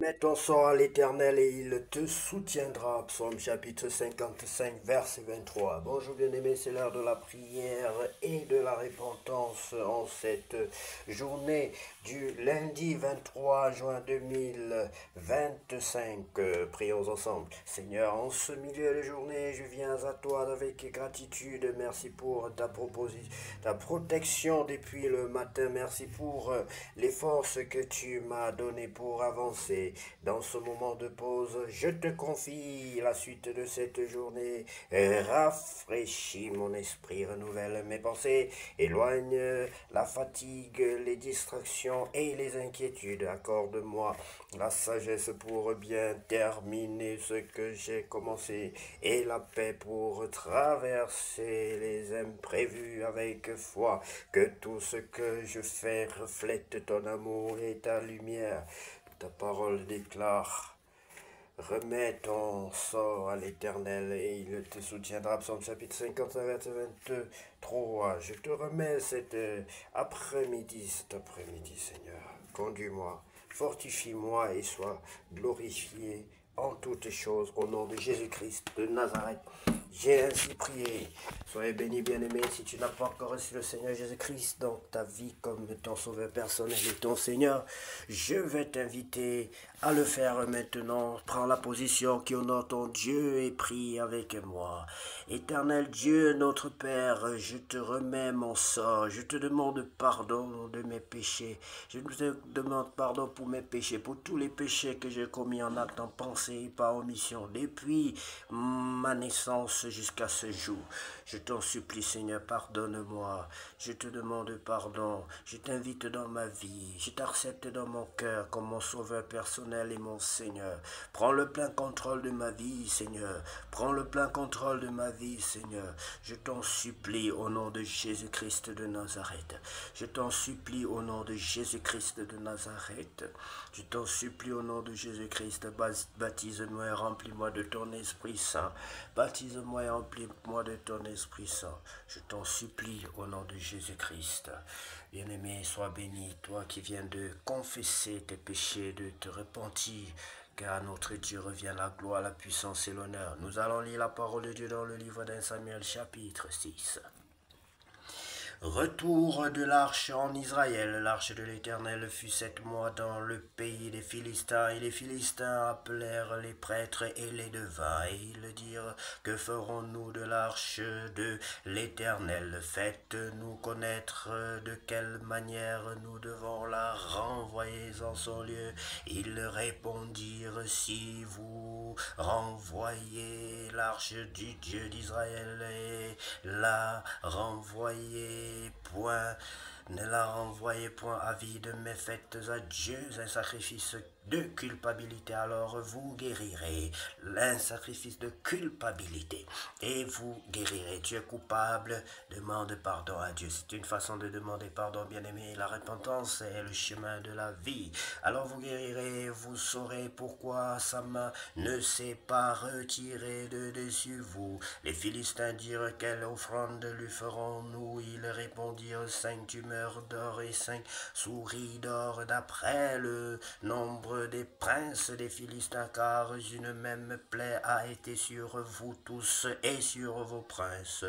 Mets ton sort à l'Éternel et il te soutiendra. Psaume chapitre 55, verset 23. Bonjour bien-aimés, c'est l'heure de la prière et de la repentance en cette journée du lundi 23 juin 2025. Prions ensemble. Seigneur, en ce milieu de journée, je viens à toi avec gratitude. Merci pour ta protection depuis le matin. Merci pour les forces que tu m'as données pour avancer. Dans ce moment de pause, je te confie la suite de cette journée. Rafraîchis mon esprit, renouvelle mes pensées, éloigne la fatigue, les distractions et les inquiétudes. Accorde-moi la sagesse pour bien terminer ce que j'ai commencé et la paix pour traverser les imprévus avec foi. Que tout ce que je fais reflète ton amour et ta lumière. Ta parole déclare, remets ton sort à l'Éternel et il te soutiendra. Psaume chapitre 55, verset 23. Je te remets cet après-midi, Seigneur. Conduis-moi, fortifie-moi et sois glorifié en toutes choses au nom de Jésus-Christ de Nazareth. J'ai ainsi prié. Soyez bénis, bien-aimés, si tu n'as pas encore reçu le Seigneur Jésus-Christ dans ta vie comme ton sauveur personnel et ton Seigneur, je vais t'inviter à le faire maintenant. Prends la position qui honore ton Dieu et prie avec moi. Éternel Dieu, notre Père, je te remets mon sort. Je te demande pardon de mes péchés. Je te demande pardon pour mes péchés, pour tous les péchés que j'ai commis en acte, en pensée et par omission, depuis ma naissance jusqu'à ce jour. Je t'en supplie, Seigneur, pardonne-moi. Je te demande pardon. Je t'invite dans ma vie. Je t'accepte dans mon cœur comme mon sauveur personnel et mon Seigneur. Prends le plein contrôle de ma vie, Seigneur. Prends le plein contrôle de ma vie, Seigneur. Je t'en supplie au nom de Jésus-Christ de Nazareth. Je t'en supplie au nom de Jésus-Christ de Nazareth. Je t'en supplie au nom de Jésus-Christ. Baptise-moi et remplis-moi de ton Esprit Saint. Baptise-moi et remplis-moi de ton Esprit Saint. Je t'en supplie au nom de Jésus-Christ. Bien-aimé, sois béni, toi qui viens de confesser tes péchés, de te repentir, car à notre Dieu revient la gloire, la puissance et l'honneur. Nous allons lire la parole de Dieu dans le livre d'Un Samuel chapitre 6. Retour de l'arche en Israël. L'arche de l'Éternel fut 7 mois dans le pays des Philistins, et les Philistins appelèrent les prêtres et les devins, et ils dirent, que ferons-nous de l'arche de l'Éternel? Faites-nous connaître de quelle manière nous devons la renvoyer en son lieu. Ils répondirent, si vous renvoyez l'arche du Dieu d'Israël et la renvoyez ne la renvoyez point à vide, mais faites à Dieu un sacrifice de culpabilité, alors vous guérirez. Un sacrifice de culpabilité, et vous guérirez. Tu es coupable, demande pardon à Dieu. C'est une façon de demander pardon, bien-aimé. La repentance est le chemin de la vie. Alors vous guérirez, vous saurez pourquoi sa main ne s'est pas retirée de dessus vous. Les Philistins dirent, quelle offrande lui ferons-nous? Ils répondirent, 5 tumeurs d'or et 5 souris d'or, d'après le nombre des princes des Philistins, car une même plaie a été sur vous tous et sur vos princes.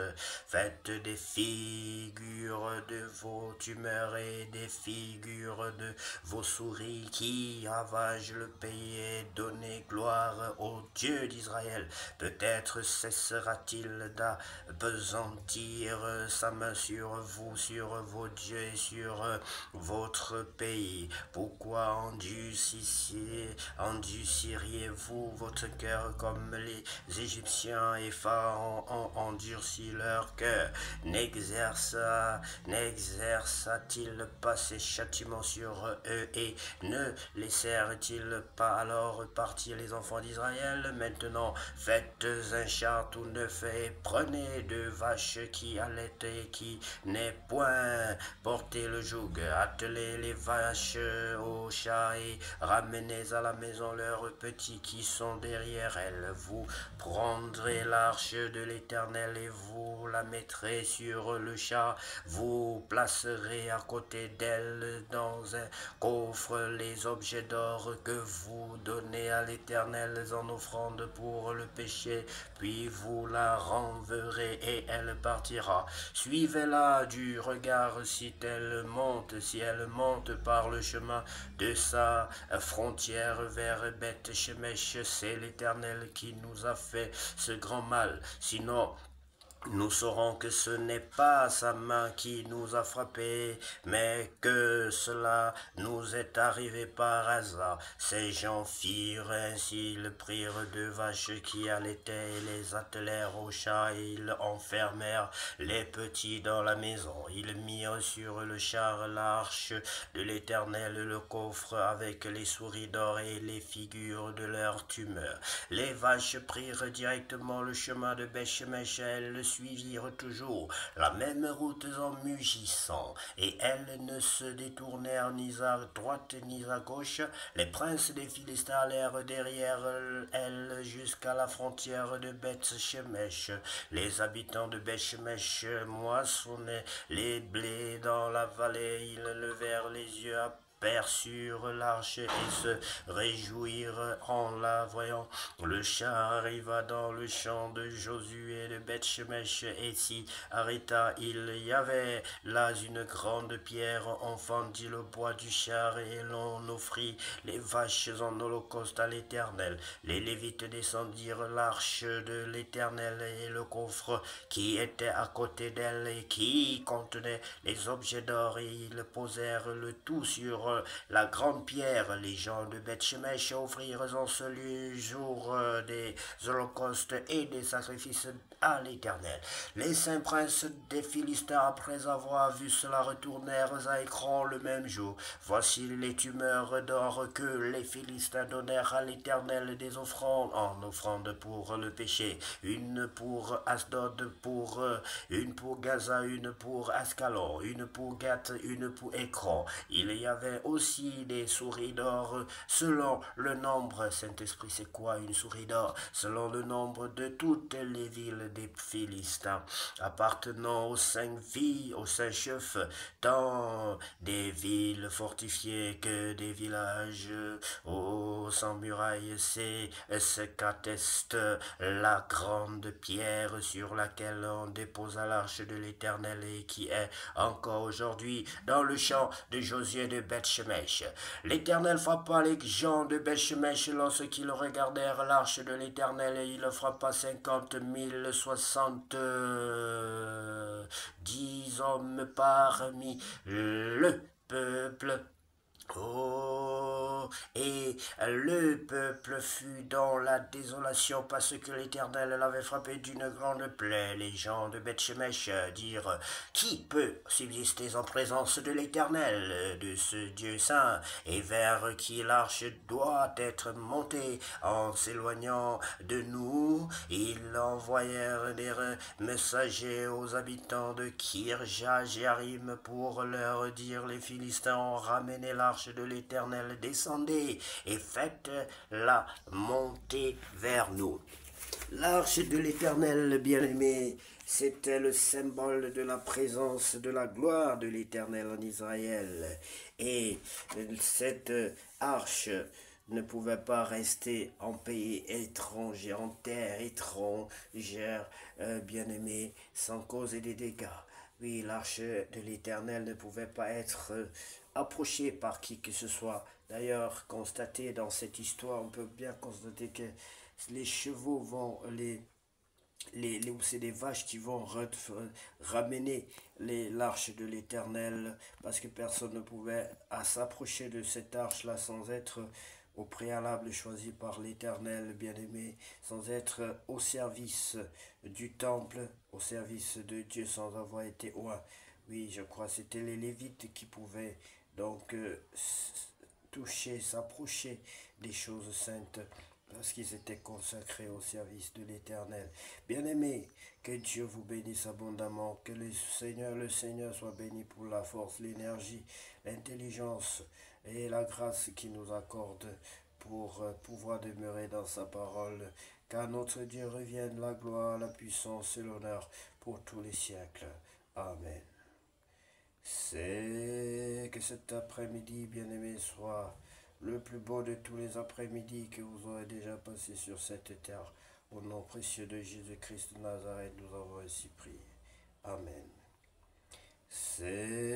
Faites des figures de vos tumeurs et des figures de vos souris qui ravagent le pays, et donnez gloire au Dieu d'Israël. Peut-être cessera-t-il d'appesantir sa main sur vous, sur vos dieux et sur votre pays. Pourquoi endurciriez-vous votre cœur comme les Égyptiens, et Pharaon ont endurci leur cœur? N'exerça-t-il pas ses châtiments sur eux, et ne laissèrent-ils pas alors partir les enfants d'Israël? Maintenant, faites un char tout neuf, et prenez 2 vaches qui allaitent et qui n'est point, portez le joug, attelez les vaches au chat et ramenez à la maison leurs petits qui sont derrière elles. Vous prendrez l'arche de l'Éternel et vous la mettrez sur le chat. Vous placerez à côté d'elle dans un coffre les objets d'or que vous donnez à l'Éternel en offrande pour le péché, puis vous la renverrez et elle partira. Suivez-la du regard si elle monte par le chemin de sa frontière vers Beth-Shemesh, c'est l'Éternel qui nous a fait ce grand mal. Sinon, nous saurons que ce n'est pas sa main qui nous a frappés, mais que cela nous est arrivé par hasard. Ces gens firent ainsi, ils prirent deux vaches qui allaitaient et les attelèrent au chat, et ils enfermèrent les petits dans la maison. Ils mirent sur le char l'arche de l'Éternel, le coffre avec les souris d'or et les figures de leur tumeur. Les vaches prirent directement le chemin de Beth-Shemesh, elles le suivirent toujours la même route en mugissant, et elles ne se détournèrent ni à droite ni à gauche. Les princes des Philistins allèrent derrière elles jusqu'à la frontière de Beth-Shemesh. Les habitants de Beth-Shemesh moissonnaient les blés dans la vallée, ils levèrent les yeux à aperçurent l'arche et se réjouirent en la voyant. Le char arriva dans le champ de Josué de Beth-Shemesh et s'y arrêta. Il y avait là une grande pierre. On fendit le bois du char et l'on offrit les vaches en holocauste à l'Éternel. Les Lévites descendirent l'arche de l'Éternel et le coffre qui était à côté d'elle et qui contenait les objets d'or, et ils posèrent le tout sur la grande pierre. Les gens de Beth-Shemesh offrirent en ce jour des holocaustes et des sacrifices à l'Éternel. Les saints princes des Philistins, après avoir vu cela, retournèrent à Écron le même jour. Voici les tumeurs d'or que les Philistins donnèrent à l'Éternel des offrandes, en offrande pour le péché, une pour Asdod, une pour Gaza, une pour Ascalon, une pour Gath, une pour Écron. Il y avait aussi des souris d'or selon le nombre. Saint-Esprit, c'est quoi une souris d'or? Selon le nombre de toutes les villes des Philistins, appartenant aux cinq chefs, tant des villes fortifiées que des villages sans murailles. C'est ce qu'atteste la grande pierre sur laquelle on déposa l'arche de l'Éternel et qui est encore aujourd'hui dans le champ de Josué de Beth-Shemesh. L'Éternel frappa les gens de Beth-Shemesh lorsqu'ils regardèrent l'arche de l'Éternel, et il frappa 50 000, 70 hommes parmi le peuple. Oh, et le peuple fut dans la désolation parce que l'Éternel l'avait frappé d'une grande plaie. Les gens de Beth-Shemesh dirent: qui peut subsister en présence de l'Éternel, de ce Dieu saint, et vers qui l'arche doit être montée? En s'éloignant de nous, ils envoyèrent des messagers aux habitants de Kirja-Jéarim pour leur dire: les Philistins ont ramené l'arche de l'Éternel, descendez et faites-la monter vers nous. L'arche de l'Éternel, bien-aimé, c'était le symbole de la présence, de la gloire de l'Éternel en Israël. Et cette arche ne pouvait pas rester en pays étranger, en terre étrangère, bien-aimé, sans causer des dégâts. Oui, l'arche de l'Éternel ne pouvait pas être approchée par qui que ce soit. D'ailleurs, constaté dans cette histoire, on peut bien constater que les chevaux vont, c'est des vaches qui vont ramener l'arche de l'Éternel, parce que personne ne pouvait s'approcher de cette arche-là sans être au préalable choisi par l'Éternel, bien-aimé, sans être au service du temple, au service de Dieu, sans avoir été loin. Oui, je crois que c'était les Lévites qui pouvaient donc toucher, s'approcher des choses saintes, parce qu'ils étaient consacrés au service de l'Éternel. Bien-aimés, que Dieu vous bénisse abondamment, que le Seigneur soit béni pour la force, l'énergie, l'intelligence et la grâce qu'il nous accorde pour pouvoir demeurer dans sa parole. Car notre Dieu revienne la gloire, la puissance et l'honneur pour tous les siècles. Amen. C'est que cet après-midi, bien-aimé, soit le plus beau de tous les après-midi que vous aurez déjà passé sur cette terre. Au nom précieux de Jésus-Christ de Nazareth, nous avons ainsi prié. Amen. C'est